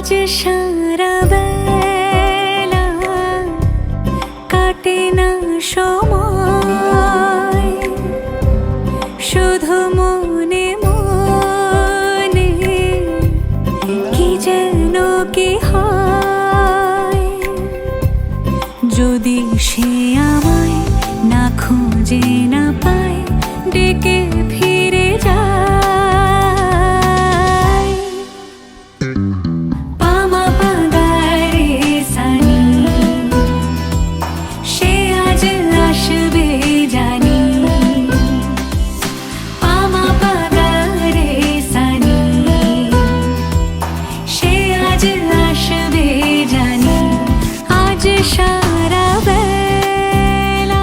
আজ সারা বেলা কাটে না সময়, শুধু মনে মনে কি যেন কি হয়। যদি সে আমায় না খুঁজে না পায়, ডেকে ফিরে যায়। পামা পাগারে সানি, সে আজ আসবে জানি। পামা পাগারে সানি, সে আজ আসবে জানি। আজ সারা বেলা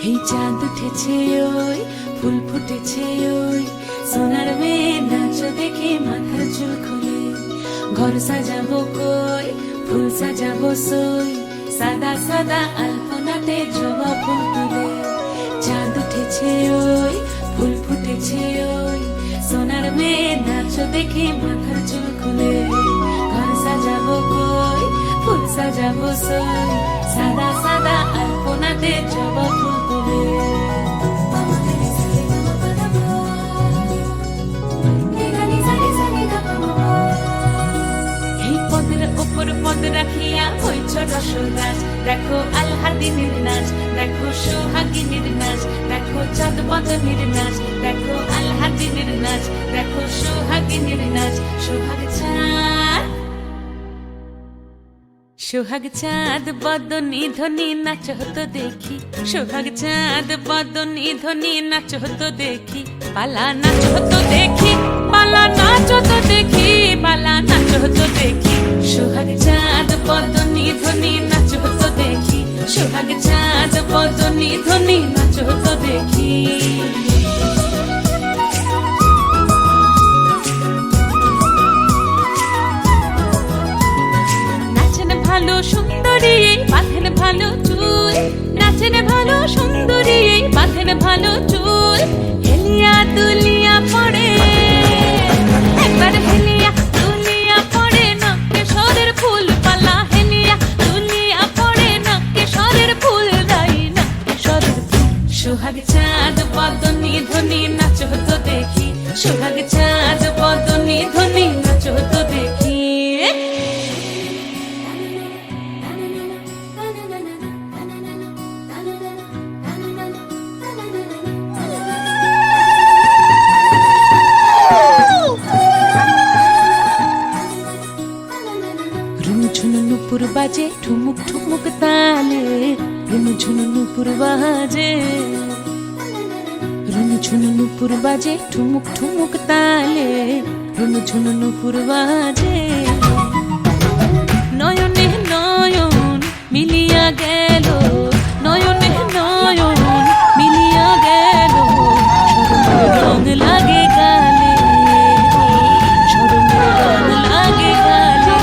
এই চাঁদ উঠেছে ওই, ফুল ফুটেছে ওই, সোনার মেয়ে নাচ দেখে মাথার চুল খুলে। ঘর সাজাবো কই, ফুল সাজাবো সই, সাদা সাদা আলপনাতে জবা ফুল তুলে। চাঁদ উঠেছে ওই, ফুল ফুটেছে ওই, সোনার মেয়ে নাচ দেখে মাথার চুল খুলে। ঘর সাজাবো কই, ফুল সাজাবো সই, সাদা সাদা আলপনাতে জবা ফুল তুলে। এই পদের উপর পদ রাখিয়া হইছ রসরাজ, দেখো আল্লাদিনের নাচ, দেখো সোহাগিনীর নাচ, দেখো চাঁদ সোহাগ চাঁদ বদনি ধ্বনি নাচ হতো দেখি, সোহাগ চাঁদ বদনি ধ্বনি নাচ হতো দেখি, পালা নাচ হতো দেখি, পালা নাচ হতো দেখি, পালা নাচ হতো দেখি, সোহাগ চাঁদ বদনি ধ্বনি নাচ হতো দেখি, সোহাগ চাঁদ বদনি ধ্বনি নাচ হতো দেখি। ভালো সুন্দরী বাঁধেন ভালো চুল, নাচেন ভালো সুন্দরী বাঁধেন ভালো চুল, হেলিয়া দুলিয়া পড়ে একবার, হেলিয়া দুলিয়া পড়ে না কেশরের ফুল পালা, হেলিয়া দুলিয়া পড়ে না কেশরের ফুল রাই না কেশরের ফুল। সোহাগ চাঁদ বদনি ধ্বনি নাচ হতো দেখি, সোহাগ চাঁদ বদনি ধ্বনি নাচ হতো দেখি। নুপুর বাজে ঠুমুক ঠুমুক তালে, রুনু ঝুনু নুপুর বাজে, রুনু ঝুনু নুপুর বাজে ঠুমুক ঠুমুক তালে, রুনু ঝুনু নুপুর বাজে। নয়নে নয়ন মিলিয়া গেল, নয়নে নয়ন মিলিয়া গেল, শরমের রং লাগে গালে, শরমের রং লাগে গালে।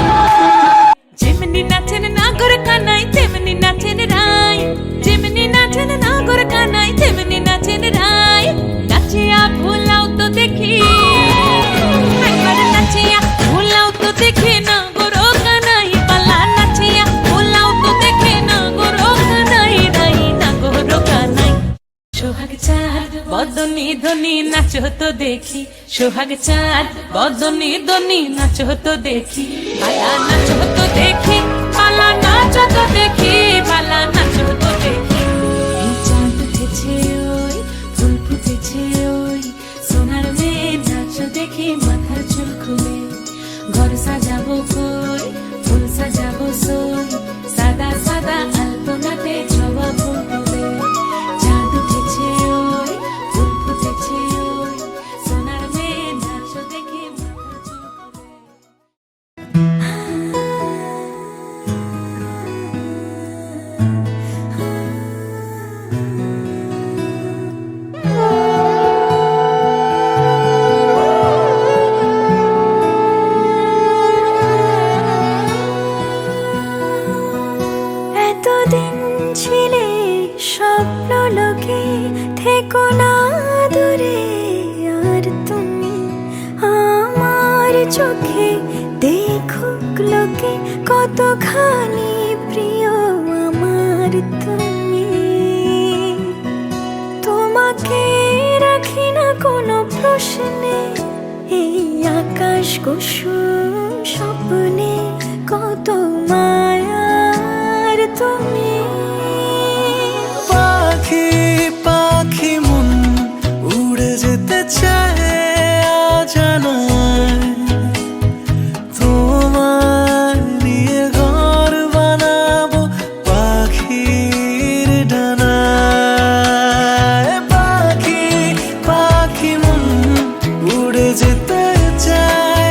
যেমনি নাচেন নাগর কানাই তেমনি নাচেন রাই, যেমনি নাচেন নাগর কানাই তেমনি নাচেন রাই, নাচিয়া ভুলাও তো দেখি একবার, নাচিয়া ভুলাও তো দেখি নাগর কানাই পালা, নাচিয়া ভুলাও তো দেখি নাগর কানাই রাই নাগর কানাই। সোহাগ চাঁদ বদনি ধ্বনি নাচ হতো দেখি, সোহাগ চাঁদ বদনি ধ্বনি নাচ হতো দেখি, পালা নাচ হতো দেখি, পালা নাচ হতো দেখি, পালা নাচ হতো দেখি। এই চাঁদ উঠেছে ওই ফুল ফুটেছে ওই, সোনার মেয়ে নাচ দেখি মাথার চুল খুলে, ঘর সাজাবো কই ফুল সাজাবো সই, সাদা সাদা আলপনাতে জবা ফুল তুলে, চাঁদ উঠেছে ওই ফুল ফুটেছে ওই, সোনার মেয়ে নাচ দেখি মাথার চুল খুলে। এতদিন ছিলে স্বপ্ন লোকে, থেকো না দূরে আর তুমি আমার চোখে, দেখুক লোকে কতখানি প্রিয় আমার তুমি। তোমাকে রাখি না কোনো প্রশ্নে, এই আকাশ কুসুম স্বপ্নে কত মায়ার তুমি। পাখি পাখি মন উড়ে যেতে চায় অজানায়, তোমার নিয়ে ঘর বানাবো পাখির ডানায়। পাখি পাখি মন উড়ে যেতে চায়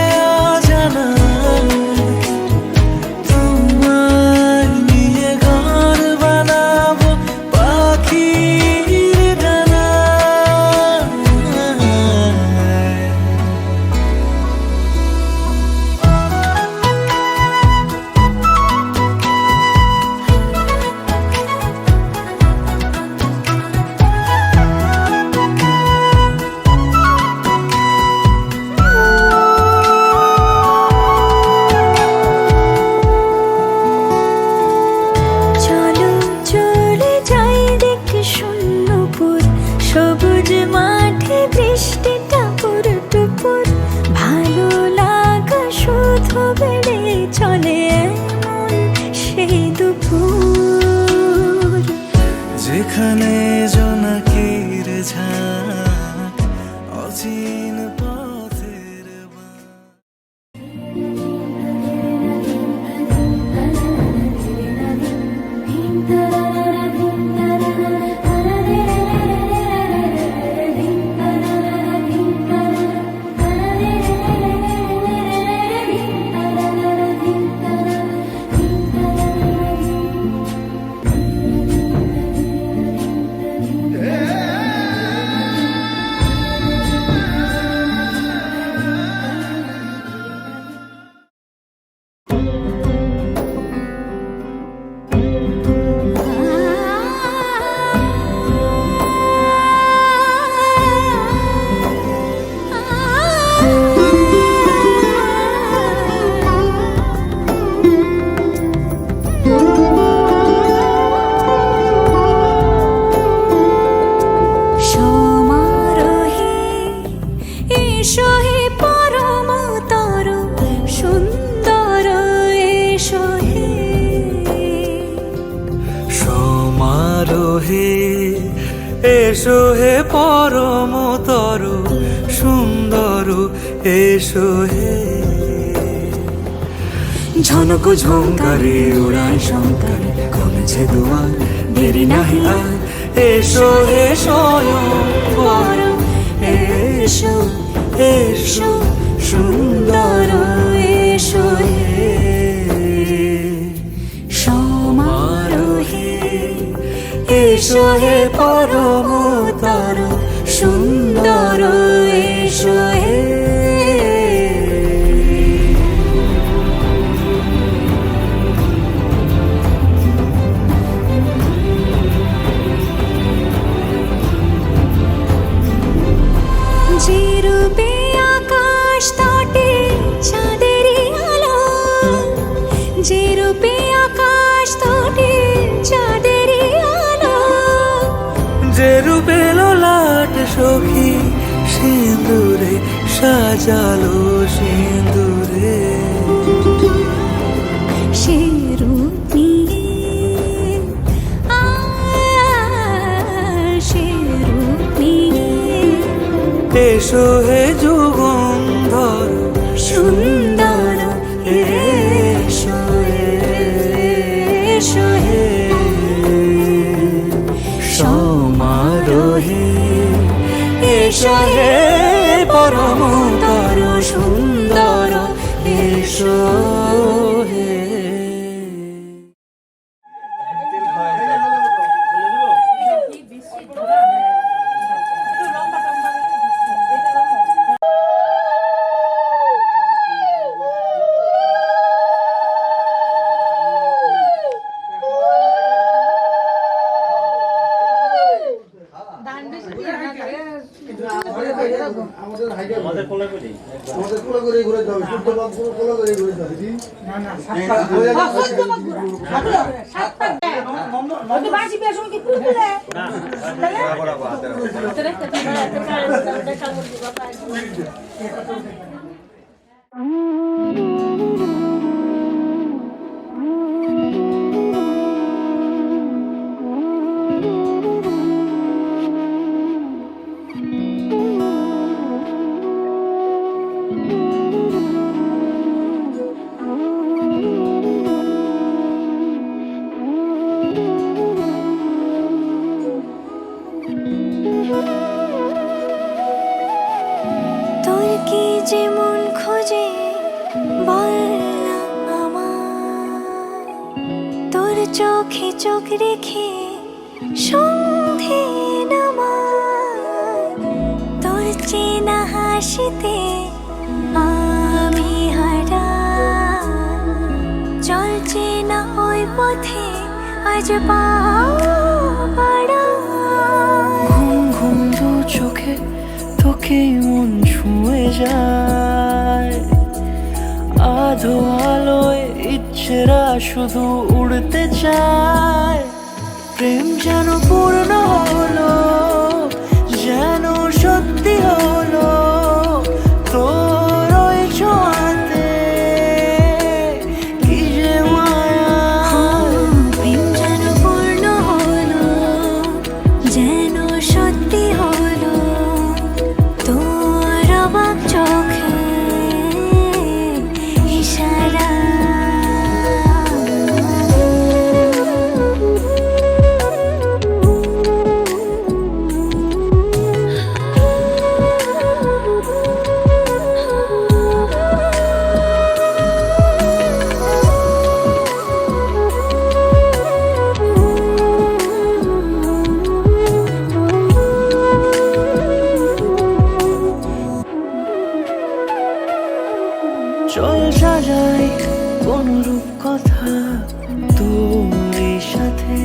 অজানায়, তোমার নিয়ে ঘর এসো হে পরমতর সুন্দর, এসো হে। ঝনক ঝঙ্কারে উড়ায় শঙ্কারে কমেছে দুয়ার, দেরি নাহি আর। এসো হে স্বয়ং বর, এসো এসো সুন্দর, এসো হে সমারোহে এসো হে পরমতর সুন্দর, এসো হে। যে রূপে আকাশ তটে চাঁদেরই আলো, যে রূপে আকাশ তটে চাঁদেরই আলো, যে রূপে ললাট সখী সিঁদুরে সাজালো সিঁদুরে। সে রূপ নিয়ে সে রূপ নিয়ে এসো হে যুগন্ধর সুন্দর, এসো এসো হে সমারোহে। এসো হে পরমতর সুন্দর, এসো হে। আমাদের কোলা করে ঘুরে যাবে, শুদ্ধ বাপ কোলা করে ঘুরে যাবে। না না, তোর কি যে মন খোঁজে বল না আমায়, তোর চোখে চোখ রেখে সন্ধে নামায়, তোর চেনা হাসিতে আমি হারাই, চল চেনা ওই পথে আজ পা বাড়াই। ঘুম ঘুম দু চোখে তোকেই মন ছুঁয়ে যায়, আধো আলোয় ইচ্ছেরা শুধু উড়তে চায়। প্রেম যেন পূর্ণ হলো, যেন সত্যি হলো তোর ওই ছোঁয়াতে, কি যে মায়া। প্রেম যেন পূর্ণ হলো, যেন সত্যি হলো তোর অবাক চোখে ইশারা। চল সাজাই কোন রূপ কথা তোর সাথে,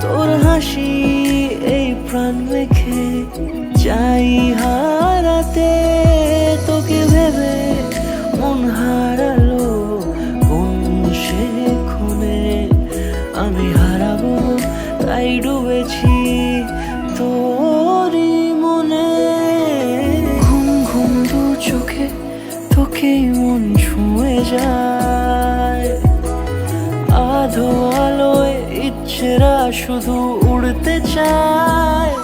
তোর হাসি এই প্রাণ মেখে চাই হারাতে। তোকে ভেবে মন হারালো কোন সে ক্ষণে, আমি হারাবো তাই ডুবেছি তোরই মনে। ঘুম ঘুম দু চোখে তোকেই মন ছুঁয়ে যায়, আধো আলোয় ইচ্ছেরা শুধু উড়তে চায়।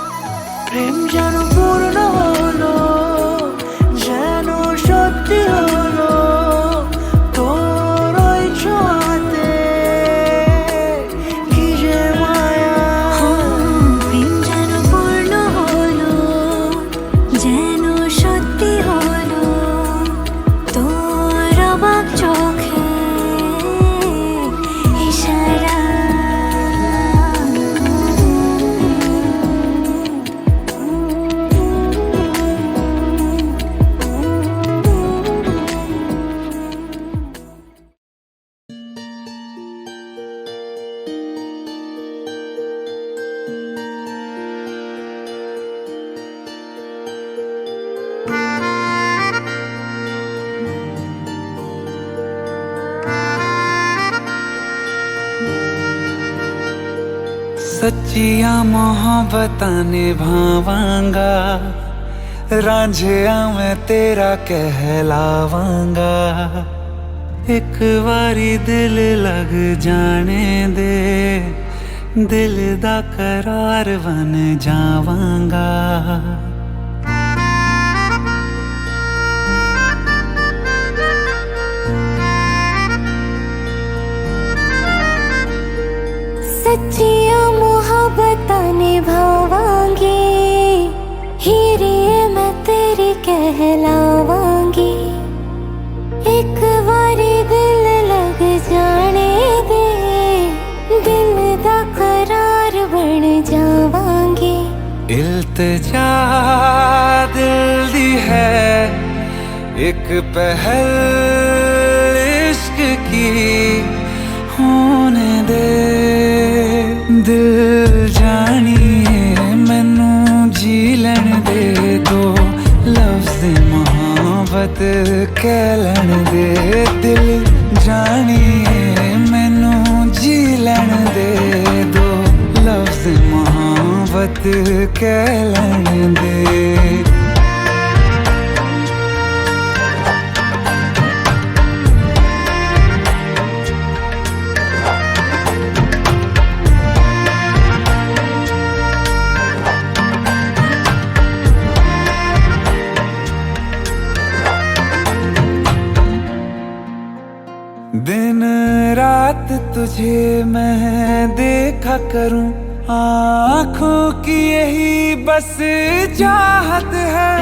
सच्चियां मोहब्बतां निभावांगा, रांझिया मैं तेरा कहलावांगा। एक बारी दिल लग जाने दे, दिल दा करार बन जावांगा। सच्चियां मोहब्बतां निभावांगी, हीरे मैं तेरी कहलावांगी। एक बारी दिल लग जाने दे, दिल दा करार बन जावांगी। इल्तिजा दिल दी है एक पहल इश्क की, होने दे दिल जानिए मैनू जी लैन दे। दो लफ्ज़ मोहब्बत कह लैन दे, दिल जानिए मैनू जी लैन दे। दो लफ्ज़ मोहब्बत कह लैन दे। दिन रात तुझे मैं देखा करूं, आँखों की यही बस चाहत है।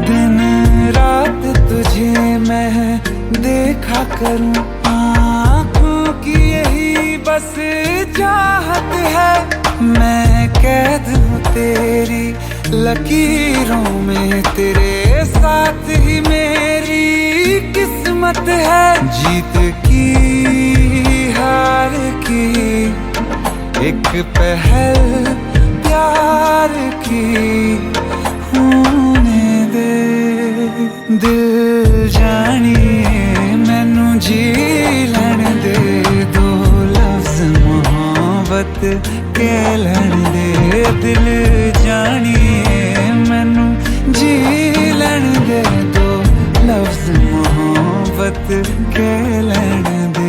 दिन रात तुझे मैं देखा करूं, आँखों की यही बस चाहत है। मैं कैद हूँ तेरी लकीरों में, तेरे साथ ही मेरी किस्मत है। जीत की हार की एक पहल प्यार की, होने दे दिल जानिए मैनू जी लैन दे। दो लफ्ज़ मोहब्बत कह लैन दे, दिल जानिए मैनू जी लैन दे। दो लफ्ज़ मोहब्बत कह लैन दे।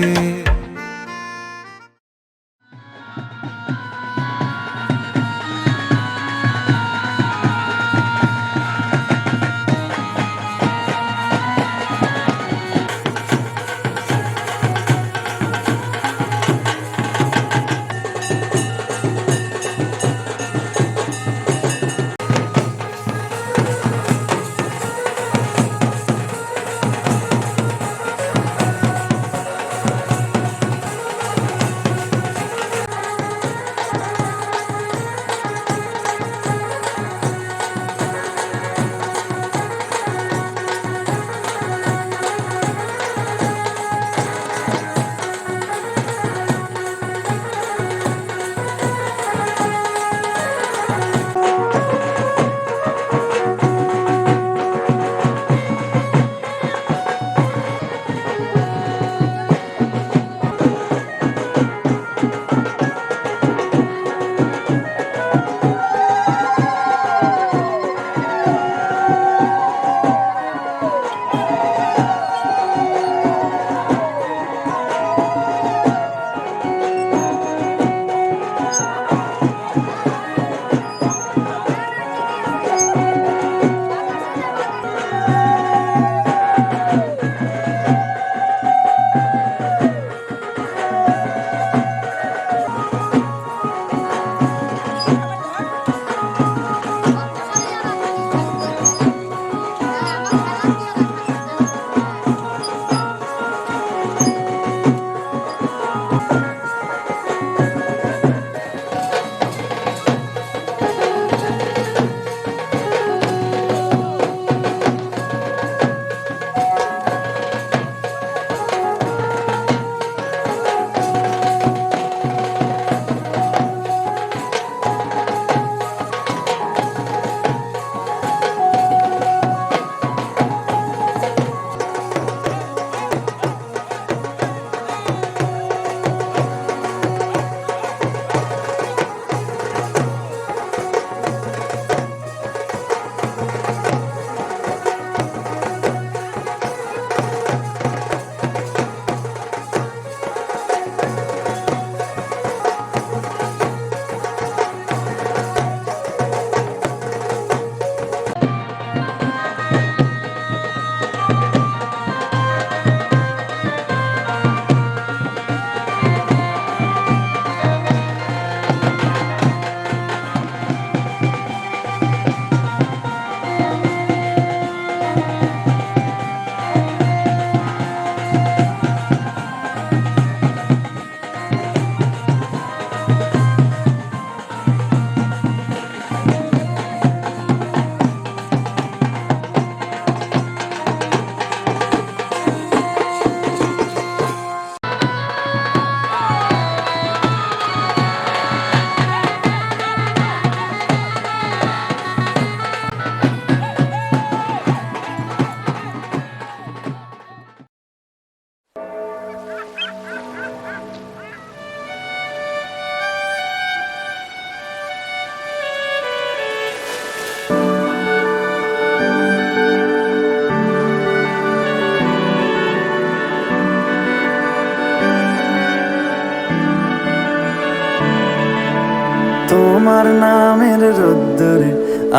তোমার নামের রোদ্দুরে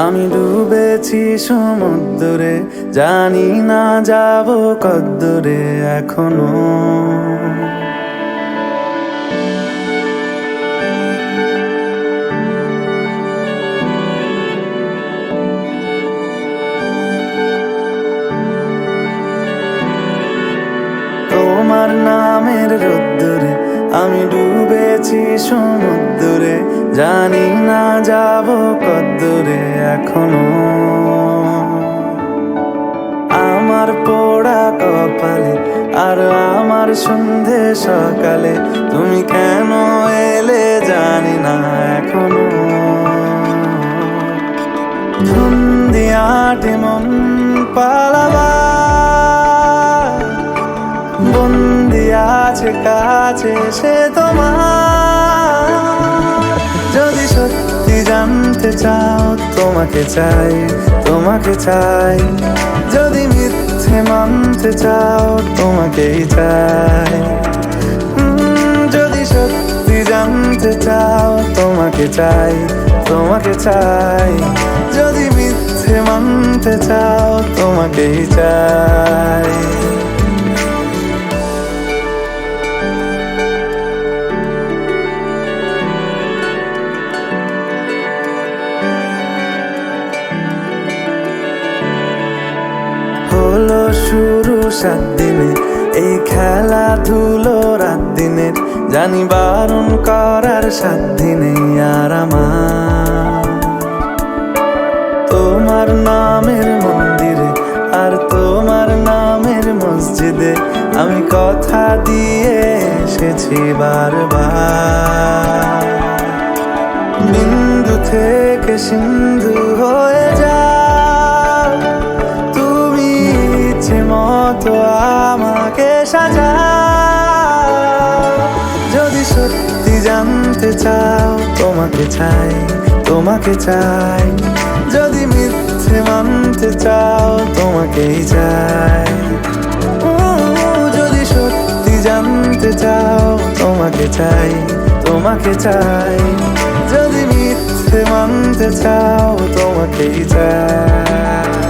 আমি ডুবেছি সমুদ্রে, জানি না যাব কদ্দুরে এখনো। তোমার নামের রোদ্দুরে আমি ডুবেছি সমুদ্রে, জানি না যাব কদ্দুরে এখনো। আমার পোড়া কপালে আর আমার সন্ধে সকালে তুমি কেন এলে জানি না এখনো। ধুন্দিয়াটে মন পালাবার বন্দি আছে কাছে সে তোমার। যদি সত্যি জানতে চাও তোমাকে চাই, তোমাকে চাই। যদি মিথ্যে মানতে চাও তোমাকেই চাই। যদি সত্যি জানতে চাও তোমাকে চাই, তোমাকে চাই। যদি মিথ্যে মানতে চাও তোমাকেই চাই। হলো শুরু 7 দিনে এই খেলাধুলো রাত দিনের, জানি বারণ করার সাধ্য নেই আর আমার। তোমার নামের মন্দিরে আর তোমার নামের মসজিদে আমি কথা দিয়ে এসেছি বারবার। বিন্দু থেকে সিন্ধু হয়ে যাও তুমি, ইচ্ছে মতো আমাকে সাজাও। যদি সত্যি জানতে চাও তোমাকে চাই, তোমাকে চাই। যদি মিথ্যে মানতে চাও তোমাকেই চাই। যদি সত্যি জানতে চাও তোমাকে চাই, তোমাকে চাই। যদি মিথ্যে মানতে চাও তোমাকেই চাই।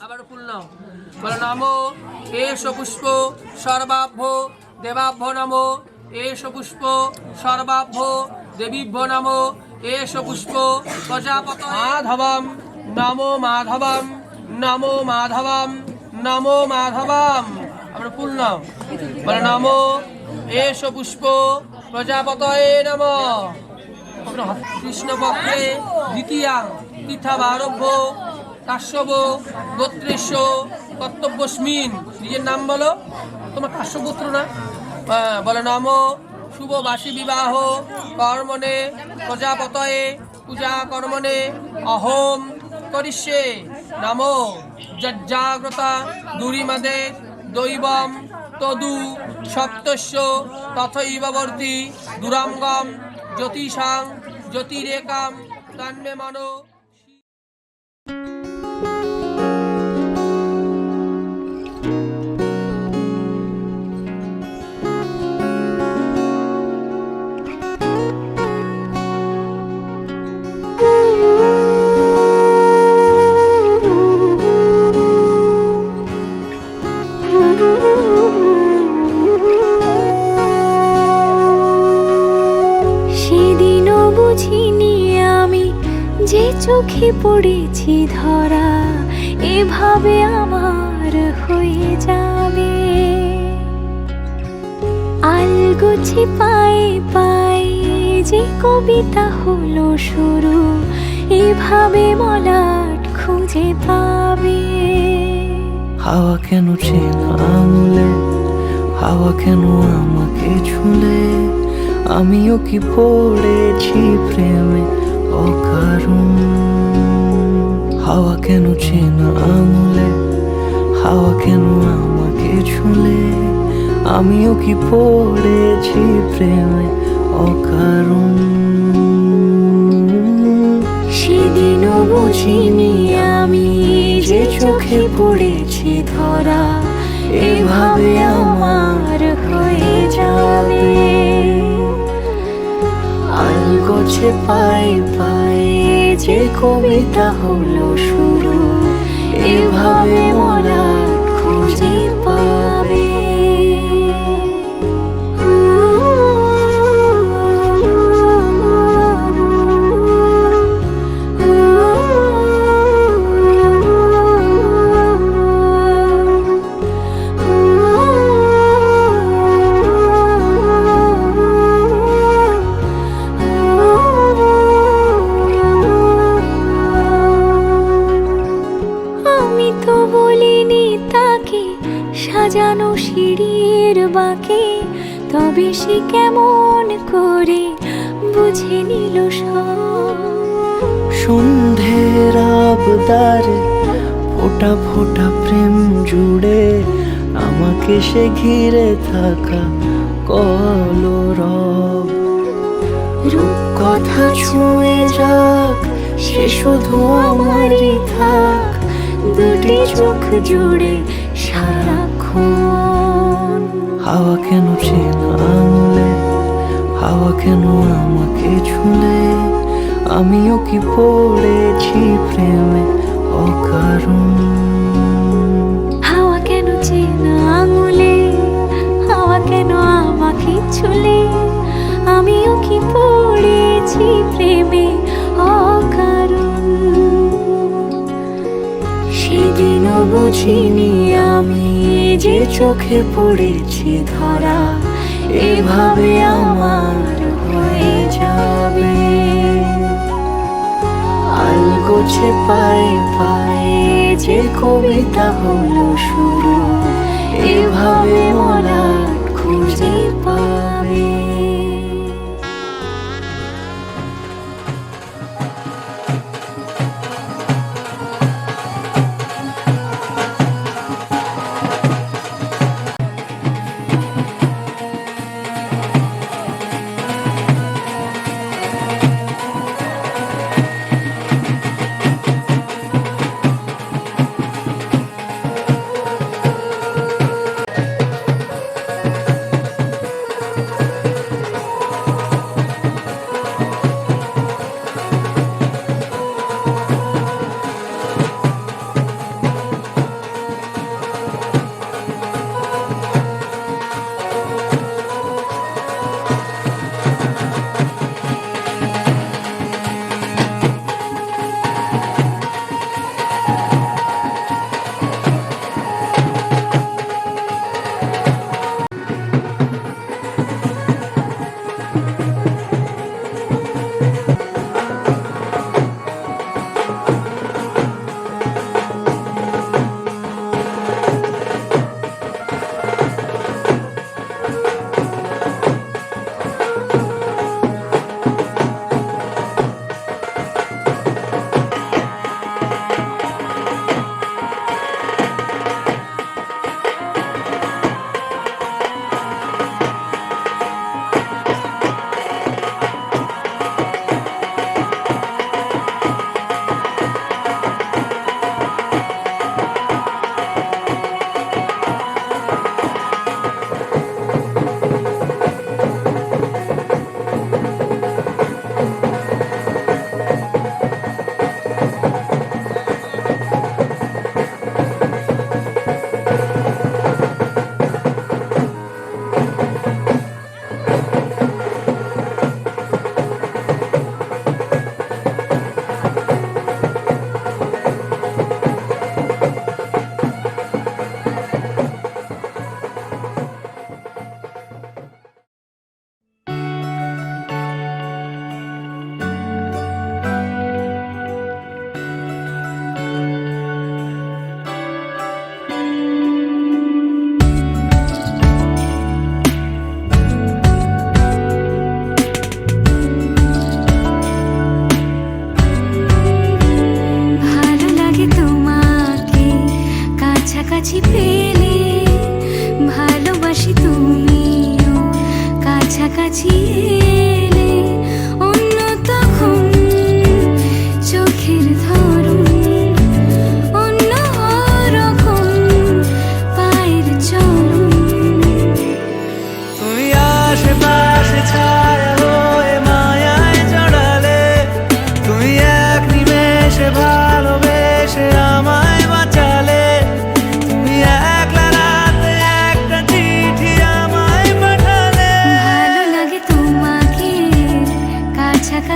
আবার পূর্ণ বলো নমো এষ পুষ্প সর্বাভ্য দেবাভ্য নমো, এষ পুষ্প সর্বাভ্য দেবীভ্য নমো, এষ পুষ্প প্রজাপত মাধবম নমো মাধবম নমো মাধবম নমো মাধবম। আবার পূর্ণ বলো নমো এষ পুষ্প প্রজাপতয়ে নমঃ। কৃষ্ণপক্ষে দ্বিতীয়া তিথাবারভ্য কাশ্যপ গোত্রেশ কর্তব্যস্মিন। নিজের নাম বলো, তোমার কাশ্যপুত্র না? বলো নমো শুভবাসী বিবাহ কর্মণে প্রজাপতয়ে পূজা কর্মণে অহম করিষ্যে নমো। যজ্জাগ্রতা দুরিমদে দৈবম তদু সপ্তস্য তথৈববর্তি দুরাঙ্গম জ্যোতিষাং জ্যোতিরেকাম তন্মে মনো। সেদিনও বুঝিনি আমি যে চোখে পড়েছি ধরা, এভাবে আমার হয়ে যাবে। আলগোছে পায়ে পায়ে যে কবিতা হলো শুরু, এভাবে মলাট খুঁজে পাবে। হাওয়া কেন চেনা আঙুলে, হাওয়া কেন আমাকে ছুলে, আমিও কি পড়েছি প্রেমে অকারণ। হাওয়া কেন চেনা আঙুলে, হাওয়া কেন আমাকে ছুলে, আমিও কি পড়েছি প্রেমে অকারণ। সেদিনও বুঝিনি আমি যে চোখে পড়েছি ধরা, এভাবে আমার হয়ে যাবে। আলগোছে পায়ে পায়ে যে কবিতা হলো শুরু, এভাবে মলাট খুঁজে পাবে। আমি তো বলিনি তাকে সাজানো সিঁড়ির বাঁকে, তবে সে কেমন করে বুঝে নিল সব। সন্ধ্যের আবদারে ফোটা ফোটা প্রেম জুড়ে, আমাকে সে ঘিরে থাকা কলরব। রূপকথা ছুঁয়ে যাক, সে শুধু আমারই থাক, দুটি চোখ জুড়ে সারাক্ষণ। হাওয়া কেন চেনা আঙুলে, হাওয়া কেন আমাকে ছুলে, আমিও কি পড়েছি প্রেমে অকারণ। হাওয়া কেন চেনা আঙুলে, হাওয়া কেন আমাকে ছুলে, আমিও কি পড়েছি প্রেমে অকারণ। সেদিনও বুঝিনি আমি যে চোখে পড়েছি ধরা, এভাবে আমার হয়ে যাবে। আলগোছে পায়ে পায়ে যে কবিতা হলো শুরু, এভাবে মলাট খুঁজে পাবে।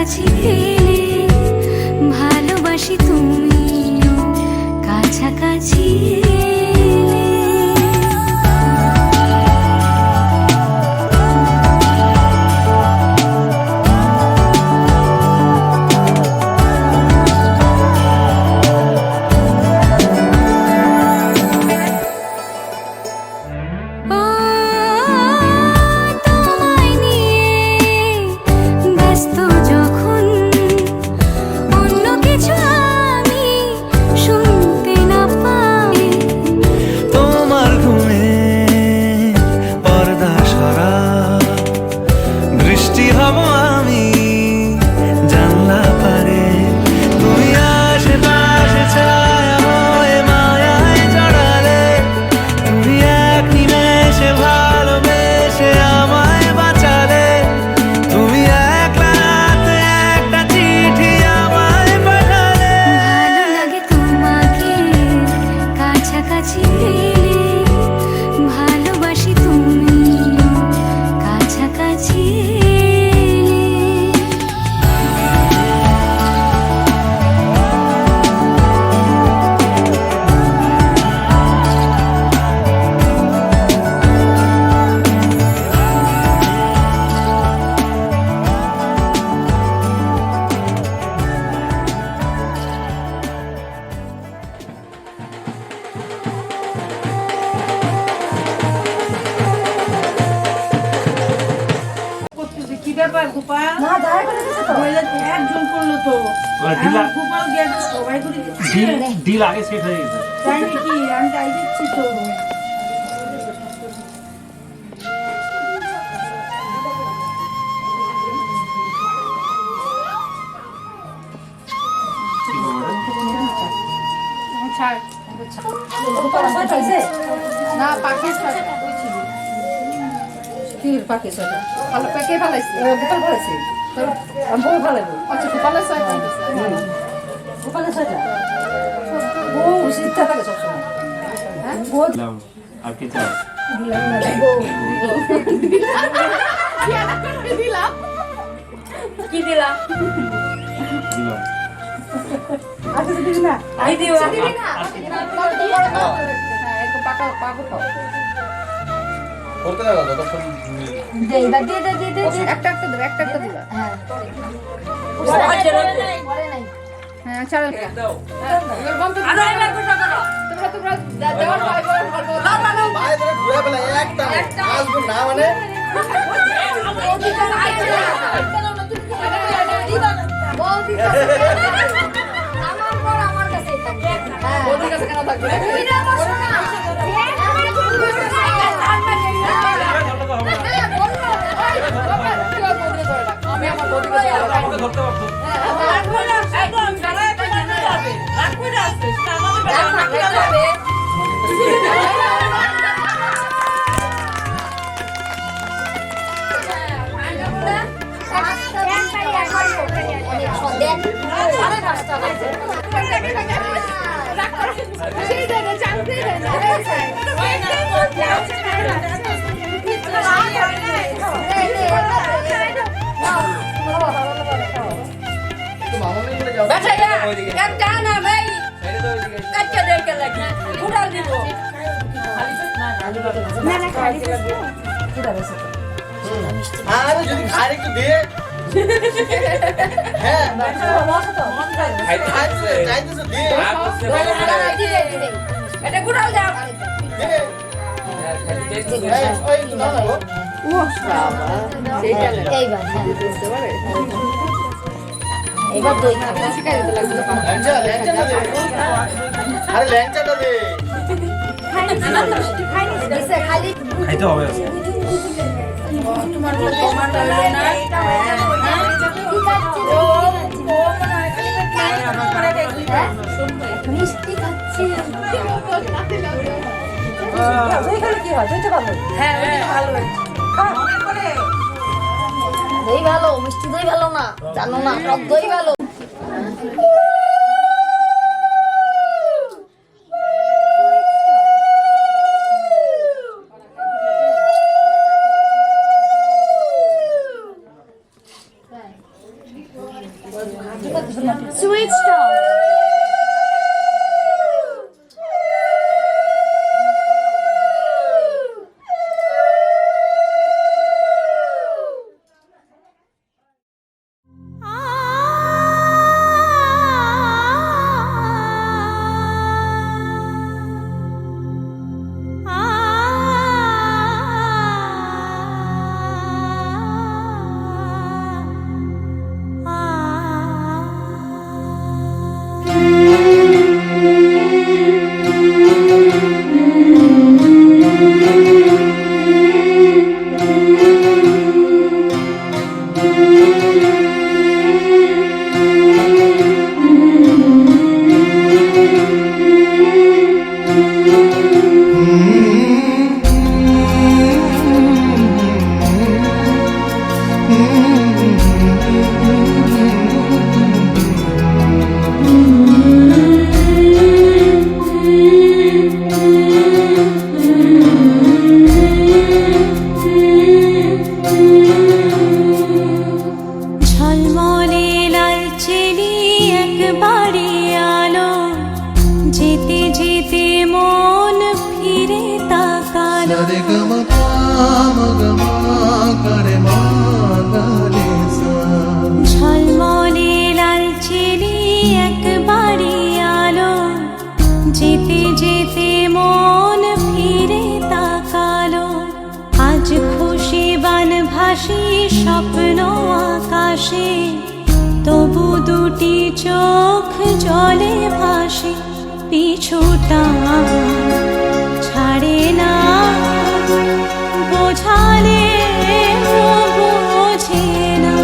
কাছাকাছি এলে ভালোবাসি তুমিও কাছাকাছি তোমায় নিয়ে ব্যস্ত যখন অন্য কিছু আমি শুনতে না পাই তোমার ঘুমে পর্দা সরা বৃষ্টি হব আমি জানলা পারে তুমি আশেপাশে ছায়া হয়ে মায়ায় জড়ালে তুমি এক নিমেষে ভালোবেসে আমায় বাঁচালে তুমি একলা রাতে একটা চিঠি আমায় পাঠালে ভালো লাগে তোমাকে কাছাকাছি পেলে ভালোবাসি তুমিও কাছাকাছি কি ব্যাপার গোপাল? একজন করলো তো গোপাল গেছে সবাই করে দিচ্ছে। ডিল আগে সেট হয়ে গেছে। তাই নাকি? আমি তাই দিচ্ছি তো। ছাড়। না পাখি তীর পাখি সোজা ভালো পেকে ফেলাইছি গোপাল ফেলাইছি আমি বউ ফেলাইবো আচ্ছা গোপালের সোজা গোপালের সোজা বউ শিক্ষা থাকে সবসময় হ্যাঁ বউ আর কি চাই? দিলাম কি দিলাম দিলাম। আর কিছু দিবি না আই দিও দিবি না হ্যাঁ একটু পাকা পাবো খাও করতে লাগা ততক্ষণ দে একটা একটা দিবা একটা একটা দিবা হ্যাঁ হ্যাঁ ছাড়ো দাও এবার বন্ধ আরে লাগবে টাকা তোমরা দেওয়ার পাই বলবো না ভাই তোরা ঘুরে বেলা একটা আসবো না মানে আমার পর আমার কাছে থাকে হ্যাঁ ওদের কাছে কেন থাকবে আমি আমার বডি কাছে ধরতে পারতো। আরে যদি খাই একটু দে হ্যাঁ চাইতেছো দে এটা গুড়াল দাও দে ওই না না গো এবার দই খাবে শিকার দিতে লাগবে ল্যাংচা ল্যাংচা না দে আরে ল্যাংচাটা দে খালি খাইতে হবে আজকে। তোমার তোমার না মিষ্টি খাচ্ছি কি হয় দইটা ভালো হ্যাঁ ভালো দই ভালো মিষ্টি দই ভালো না জানো না টক দই ভালো সুইট স্টল। ঝলমলে লাল চিনি একবারে আলো, যেতে যেতে মন ফিরে তাকালো। আজ খুশি বান ভাসি স্বপ্ন আকাশে, তবু দুটি চোখ জলে ভাসে। পিছুটা ছাড়ে না, বোঝালে বোঝে না।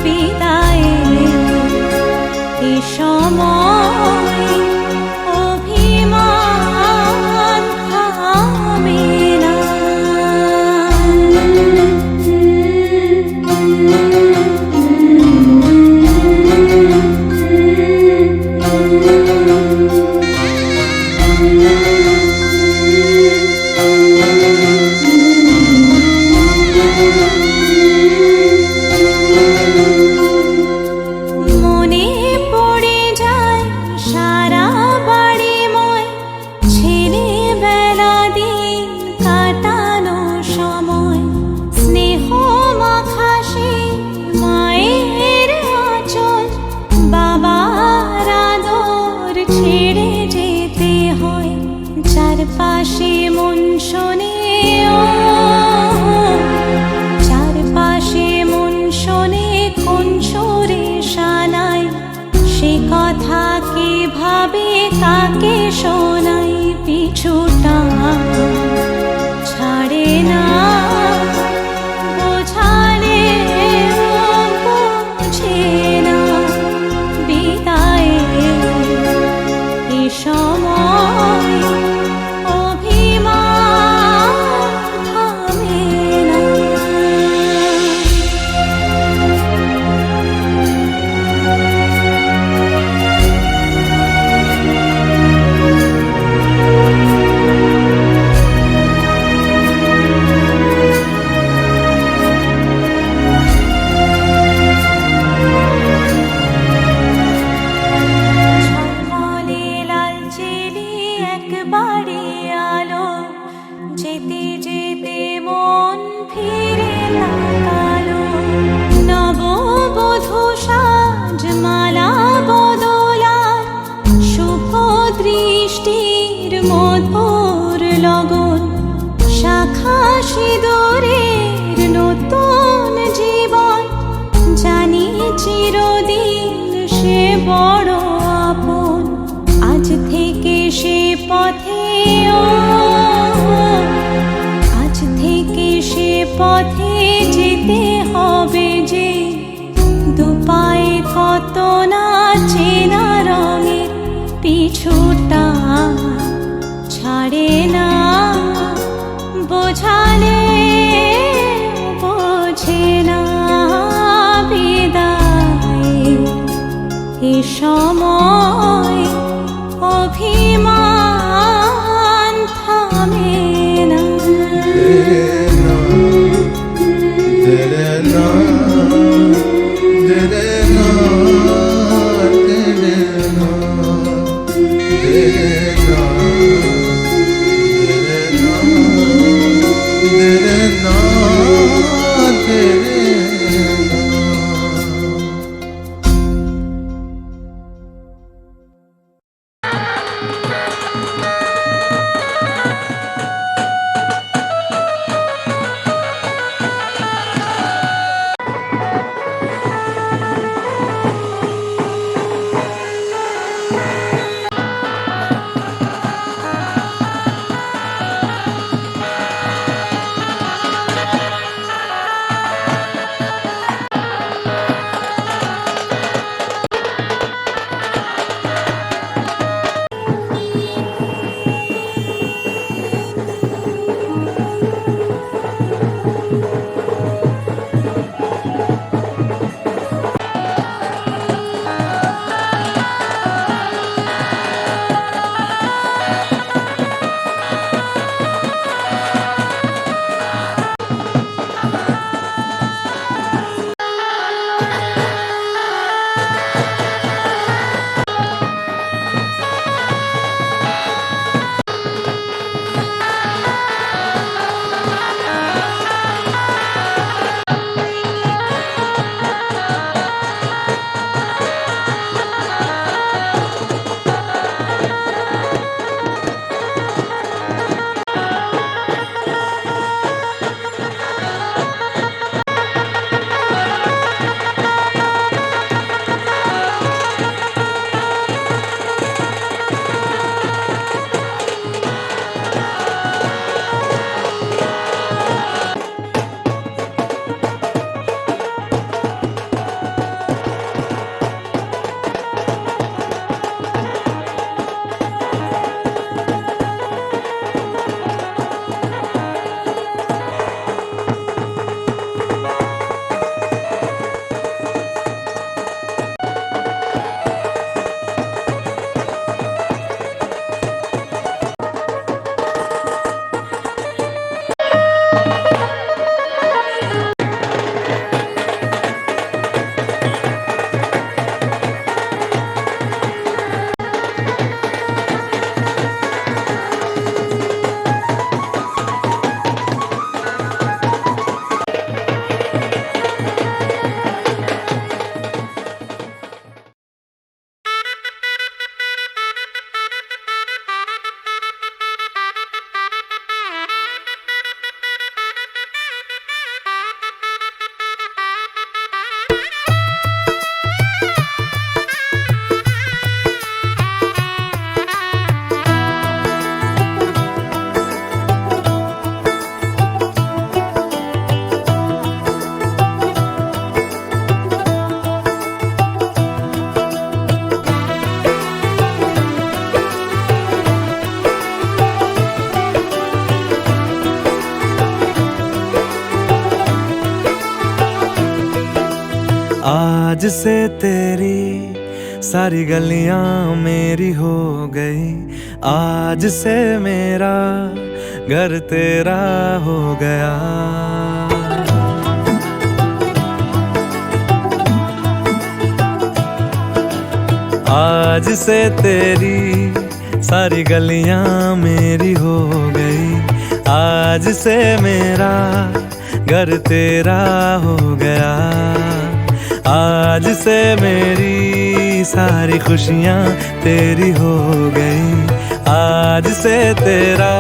বিদায়ের এ সময় অভিমান থামে না। মনে পড়ে যায় সারা বাড়িময় ছেলেবেলা দিন কাটানো সময়। স্নেহ মাখা সে মায়ের আঁচল, বাবার আদর ছেড়ে যেতে হয়। চারপাশে মন শোনে, চারপাশে মন শোনে কোন সুরে শানায়। সে কথা কে ভাবে কাকে শোনাই। পিছুটা ছাড়ে না, বোঝালে বোঝে না। বিদায়ের এ সময় অভিমান থামে না। आज से तेरी सारी गलियां मेरी हो गई, आज से मेरा घर तेरा हो गया। आज से तेरी सारी गलियां मेरी हो गई, आज से मेरा घर तेरा हो गया। आज से मेरी सारी खुशियां तेरी हो गई, आज से तेरा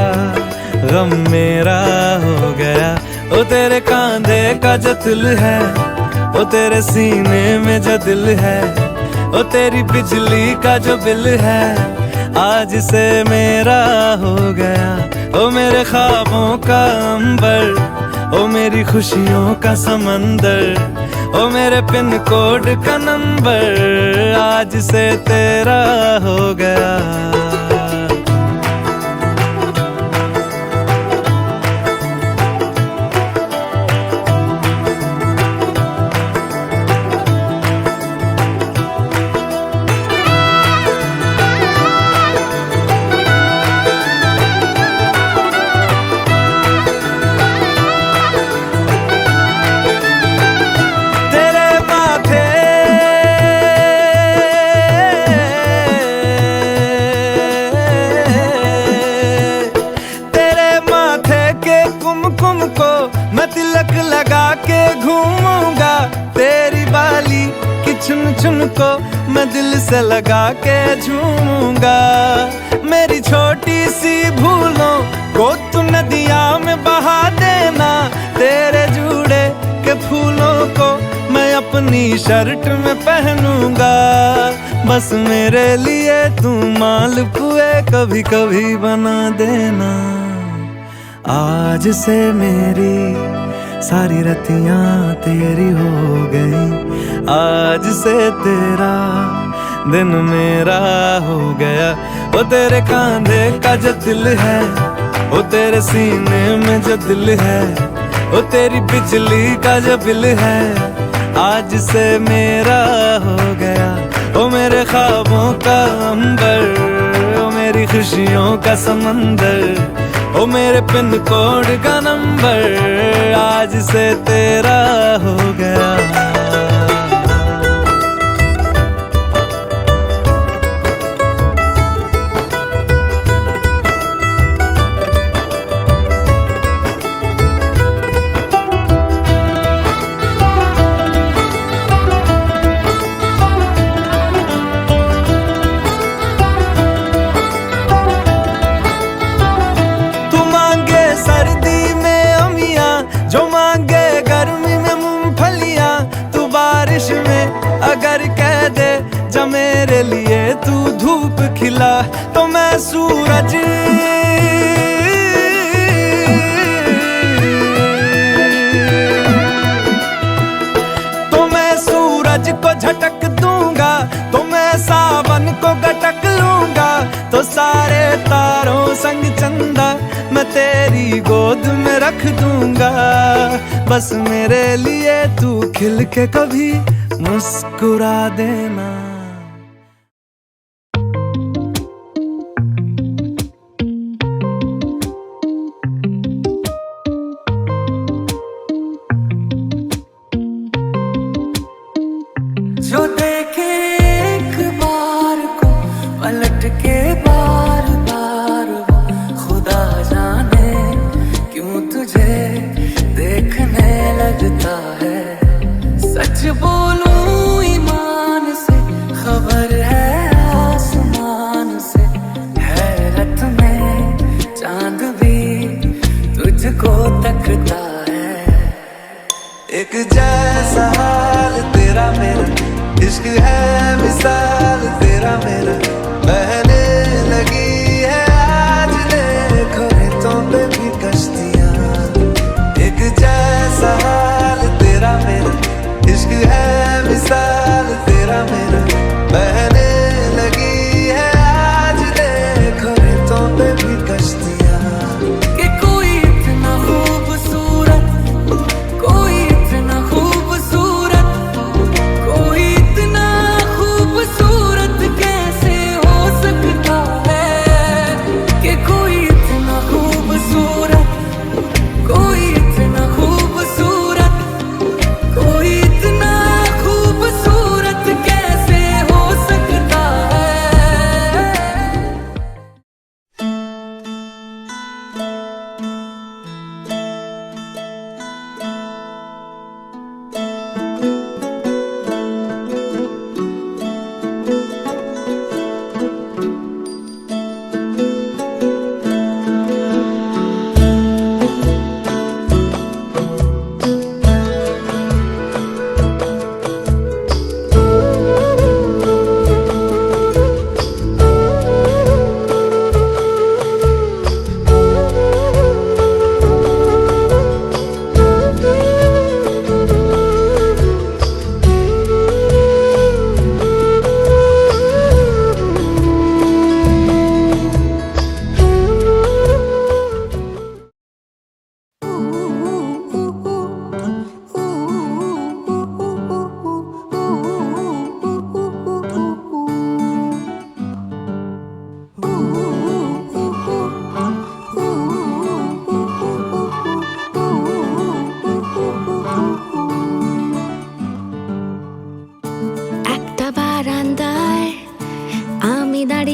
गम मेरा हो गया। ओ तेरे कांधे का जो दिल है, ओ तेरे सीने में जो दिल है, ओ तेरी बिजली का जो बिल है, आज से मेरा हो गया। ओ मेरे ख्वाबों का अंबर, ओ मेरी खुशियों का समंदर, ओ मेरे पिन कोड का नंबर, आज से तेरा हो गया। लगा के घूमूंगा, तेरी बाली की चुन चुन को मैं दिल से लगा के झूमूंगा। मेरी छोटी सी भूलों को तू नदिया में बहा देना, तेरे जूड़े के फूलों को मैं अपनी शर्ट में पहनूंगा। बस मेरे लिए तू मालपुए कभी कभी बना देना। आज से मेरी सारी रतियां तेरी हो गई, आज से तेरा दिन मेरा हो गया। वो तेरे कांधे का जो दिल है, वो तेरे सीने में जो दिल है, वो तेरी बिजली का जो बिल है, आज से मेरा हो गया। वो मेरे ख्वाबों का अंबर, वो मेरी खुशियों का समंदर, ओ मेरे पिन कोड का नंबर, आज से तेरा हो गया। सर्दी में अमियां जो मांगे गर्मी में मूंगफलियां, तू बारिश में अगर कह दे जा मेरे लिए तू धूप खिला, तो मैं सूरज को झटक दूंगा, तो मैं सावन को गटक लूंगा। तो सारे तारों संग चंदा मैं तेरी गोद में रख दूंगा। बस मेरे लिए तू खिल के कभी मुस्कुरा देना। जो देखे एक बार को पलट के बार बार, वो खुदा जाने क्यों तुझे देखने लगता है। सच बोलूं ईमान से, खबर है आसमान से, हैरत में चांद भी तुझको तकता है। एक जैसा हाल तेरा मेरा, इश्क है मिसाल तेरा मेरा, बहने लगी है आज देखो रेतों पे भी कश्तियां। एक जैसा हाल तेरा मेरा, इश्क है मिसाल तेरा मेरा, बहने लगी है आज देखो रेतों पे भी कश्तियां। कि कोई इतना खूबसूरत, कोई इतना खूबसूरत,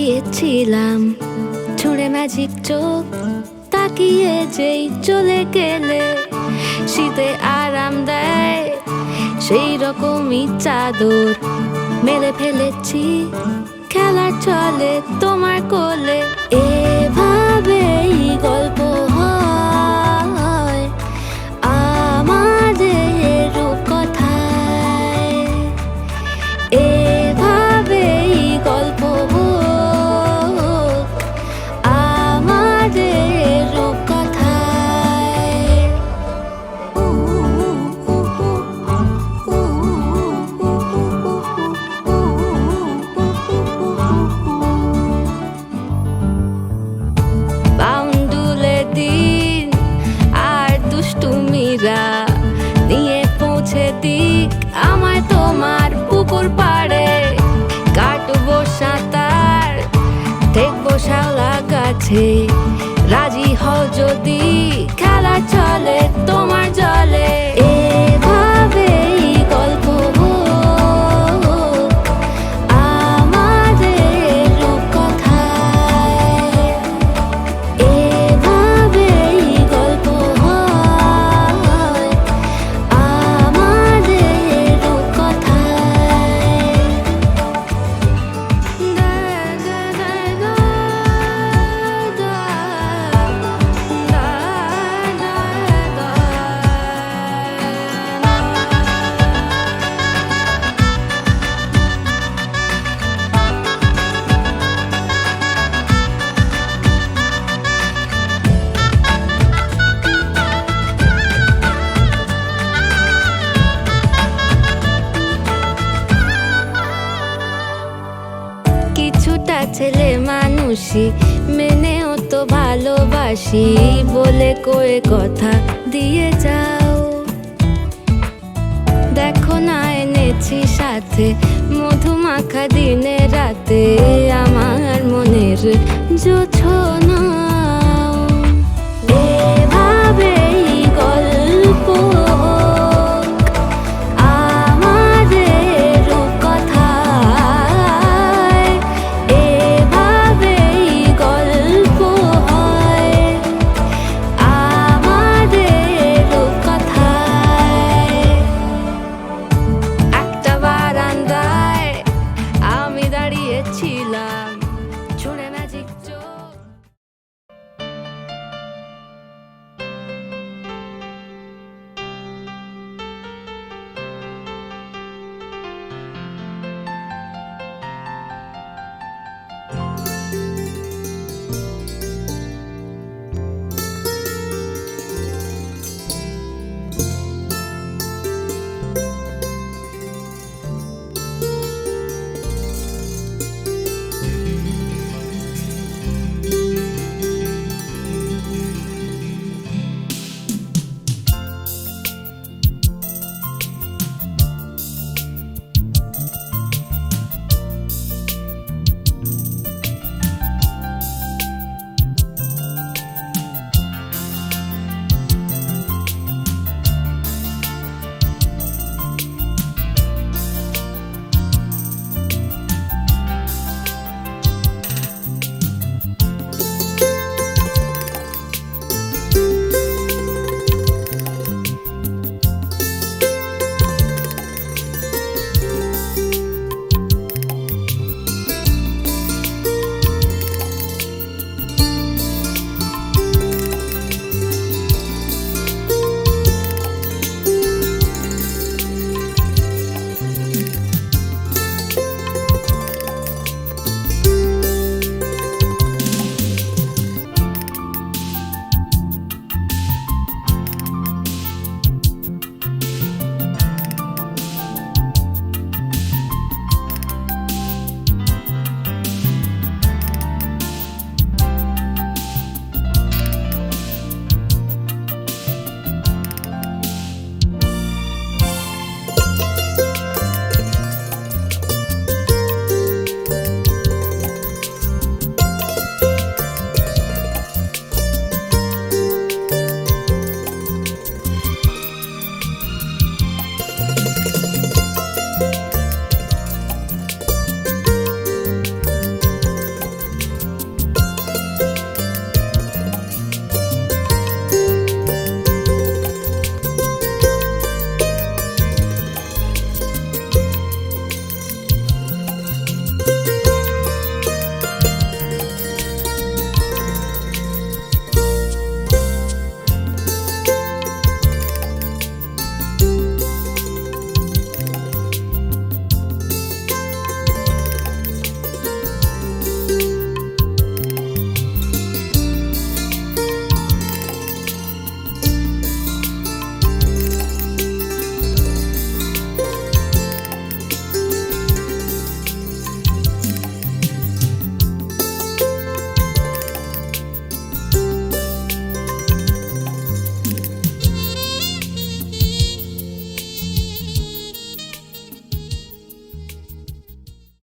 গিয়েছিলাম ছুঁড়ে ম্যাজিক চোখ তাকিয়ে যেই চলে গেলে শীতে আরাম দেয় সেই রকমই চাদর মেলে ফেলেছি খেলার চলে তোমার কোলে এভাবেই গল্প হয় আমাদের রূপকথায় এভাবেই গল্প হোক আমাদের রূপকথায় বাউন্ডুলে দিন আর দুষ্টুমিরা নিয়ে পৌঁছে দিক আমায় তোমার পুকুর পাড়ে কাটবো সাঁতার দেখবো শ্যাওলা গাছে রাজি হও যদি খেলা চলে তোমার জলে এভাবেই গল্প হোক আমাদের রূপকথায় এভাবেই গল্প হয় আমাদের রূপকথায় কিছুটা ছেলে মানুষই মেনেও তো ভালোবাসি বলে কয়ে কথা দিয়ে যাও দেখো না এনেছি সাথে মধুমাখা দিনে রাতে আমার মনের জ্যোৎস্না